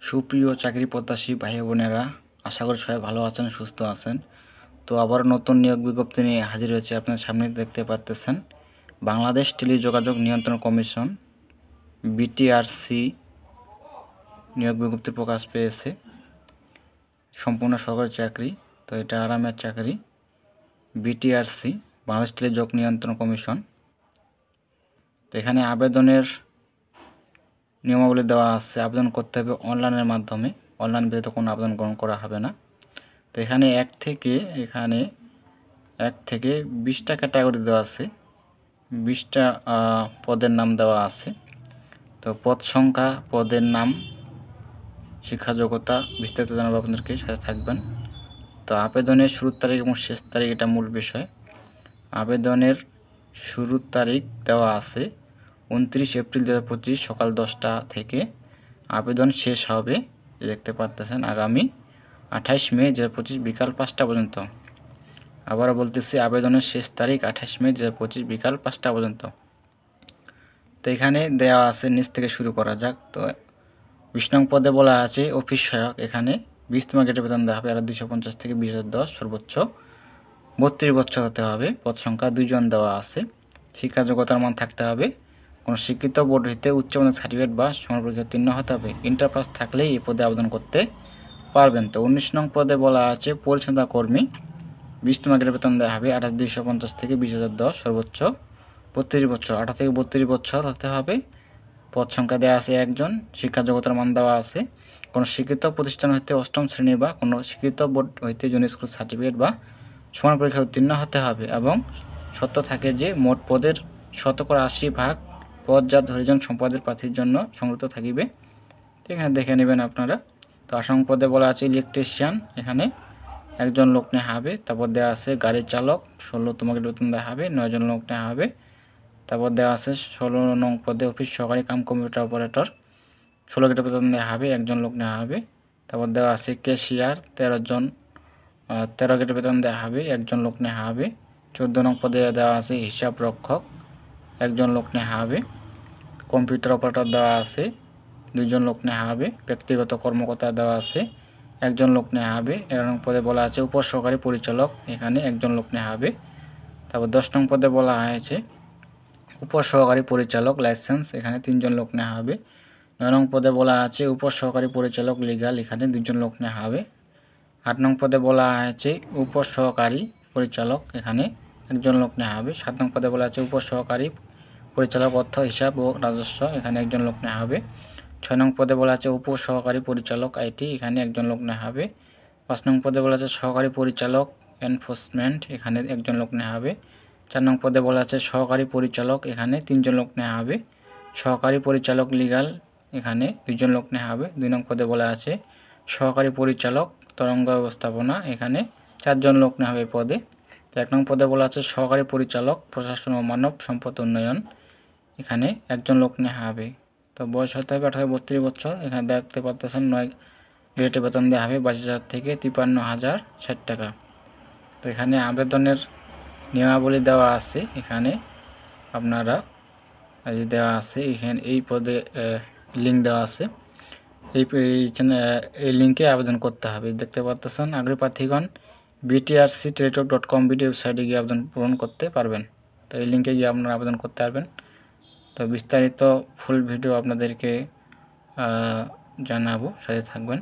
সুপ্রিয় চাকরি প্রত্যাশী ভাই বোনেরা, আশা করি সবাই ভালো আছেন, সুস্থ আছেন। তো আবার নতুন নিয়োগ বিজ্ঞপ্তি নিয়ে হাজির হয়েছে আপনার সামনে, দেখতে পাচ্ছেন। বাংলাদেশ টেলিযোগাযোগ নিয়ন্ত্রণ কমিশন বিটিআরসি নিয়োগ বিজ্ঞপ্তি প্রকাশ পেয়েছে। সম্পূর্ণ সরকারি চাকরি, তো এটা আরামের চাকরি। বিটিআরসি বাংলাদেশ টেলিযোগাযোগ নিয়ন্ত্রণ কমিশন। তো এখানে আবেদনের নিয়মাবলী দেওয়া আছে। আবেদন করতে হবে অনলাইনের মাধ্যমে, অনলাইন ব্যতীত কোনো আবেদন গ্রহণ করা হবে না। তো এখানে এক থেকে 20টা ক্যাটাগরি দেওয়া আছে, 20টা পদের নাম দেওয়া আছে। তো পদ সংখ্যা, পদের নাম, শিক্ষা যোগ্যতা বিস্তারিত জানাবো আপনাদেরকে, সাথে থাকবেন। তো আবেদনের শুরুর তারিখ এবং শেষ তারিখ, এটা মূল বিষয়। আবেদনের শুরুর তারিখ দেওয়া আছে 29 এপ্রিল 2025 সকাল 10টা থেকে। আবেদন শেষ হবে, দেখতে পাচ্ছেন, আগামী 28 মে 2025 বিকাল 5টা পর্যন্ত। আবারও বলতেছি, আবেদনের শেষ তারিখ 28 মে 2025 বিকাল 5টা পর্যন্ত। তো এখানে দেওয়া আছে, নিচ থেকে শুরু করা যাক। তো 20 নং পদে বলা আছে অফিস সহায়ক। এখানে 20তম গ্রেডের বেতন দেওয়া হবে, আর 250 থেকে 20,010, সর্বোচ্চ 32 বছর হতে হবে। পদ সংখ্যা 2 জন দেওয়া আছে। শিক্ষা যোগ্যতার মান থাকতে হবে কোনো শিক্ষিত বোর্ড হইতে উচ্চ মাধ্যমিক সার্টিফিকেট বা সমান পরীক্ষা উত্তীর্ণ হতে হবে। ইন্টার পাস থাকলেই এই পদে আবেদন করতে পারবেন। তো 19 নং পদে বলা আছে পরিচ্ছন্নতা কর্মী। 20তম গ্রেডের বেতন দেওয়া হবে 28,250 থেকে 20,010, সর্বোচ্চ 32 বছর, 18 থেকে 32 বছর হতে হবে। পদ সংখ্যা দেওয়া আছে 1 জন। শিক্ষা যোগ্যতার মান দেওয়া আছে কোনো শিক্ষিত প্রতিষ্ঠান হইতে 8ম শ্রেণী বা কোনো শিক্ষিত বোর্ড হইতে জুনিয়র স্কুল সার্টিফিকেট বা সমান পরীক্ষা উত্তীর্ণ হতে হবে, এবং সত্য থাকে যে মোট পদের 80% পদ যা ধরিজন সম্পদের প্রার্থীর জন্য সংরক্ষিত থাকিবে। তো এখানে দেখে নেবেন আপনারা। তো 8 নং পদে বলা আছে ইলেকট্রিশিয়ান। এখানে 1 জন লোক নেওয়া হবে। তারপর দেওয়া আছে গাড়ি চালক, 16তম গ্রেড বেতন দেওয়া হবে, 9 জন লোক নেওয়া হবে। তারপর দেওয়া আছে 16 নং পদে অফিস সহকারী কাম কম্পিউটার অপারেটর, 16 গ্রেড বেতন দেওয়া হবে, 1 জন লোক নেওয়া হবে। তারপর দেওয়া আছে ক্যাশিয়ার, 13 গ্রেড বেতন দেওয়া হবে, 1 জন লোক নেওয়া হবে। 14 নং পদে দেওয়া আছে হিসাব রক্ষক, 1 জন লোক নেওয়া হবে। কম্পিউটার অপারেটর দেওয়া আছে, 2 জন লোক নেওয়া হবে। ব্যক্তিগত কর্মকর্তা দেওয়া আছে, 1 জন লোক নেওয়া হবে। 11 নং পদে বলা আছে উপসহকারী পরিচালক, এখানে 1 জন লোক নেওয়া হবে। তারপর 10 নং পদে বলা হয়েছে উপসহকারী পরিচালক লাইসেন্স, এখানে 3 জন লোক নেওয়া হবে। 9 নং পদে বলা আছে উপসহকারী পরিচালক লিগ্যাল, এখানে 2 জন লোক নেওয়া হবে। 8 নং পদে বলা আছে উপসহকারী পরিচালক, এখানে 1 জন লোক নেওয়া হবে। 7 নং পদে বলা আছে উপসহকারী পরিচালক অর্থ, হিসাব ও রাজস্ব, এখানে 1 জন লোক নেওয়া হবে। 6 নং পদে বলা আছে উপসহকারী পরিচালক আইটি, এখানে 1 জন লোক নেওয়া হবে। 5 নং পদে বলা আছে সহকারী পরিচালক এনফোর্সমেন্ট, এখানে 1 জন লোক নেওয়া হবে। 4 নং পদে বলা আছে সহকারী পরিচালক, এখানে 3 জন লোক নেওয়া হবে। সহকারী পরিচালক লিগ্যাল, এখানে 2 জন লোক নেওয়া হবে। 2 নং পদে বলা আছে সহকারী পরিচালক তরঙ্গ ব্যবস্থাপনা, এখানে 4 জন লোক নেওয়া হবে পদে। 1 নং পদে বলা আছে সহকারী পরিচালক প্রশাসন ও মানব সম্পদ উন্নয়ন, এখানে 1 জন লোক নেওয়া হবে। তো বয়স হতে হবে 18 থেকে 32 বছর। এখানে দেখতে পাচ্ছেন 9 গ্রেডে বেতন দেওয়া হবে 22,000 থেকে 53,060 টাকা। তো এখানে আবেদনের নিয়মাবলী দেওয়া আছে, এখানে আপনারা দেওয়া আছে, এখানে এই পদে লিঙ্ক দেওয়া আছে। এই লিঙ্কে আবেদন করতে হবে, দেখতে পাচ্ছেন। আগ্রহী প্রার্থীগণ btrc.com ওয়েবসাইটে গিয়ে আবেদন পূরণ করতে পারবেন। তো এই লিঙ্কে গিয়ে আপনারা আবেদন করতে পারবেন। তো বিস্তারিত ফুল ভিডিও আপনাদেরকে জানাবো, সাথে থাকবেন।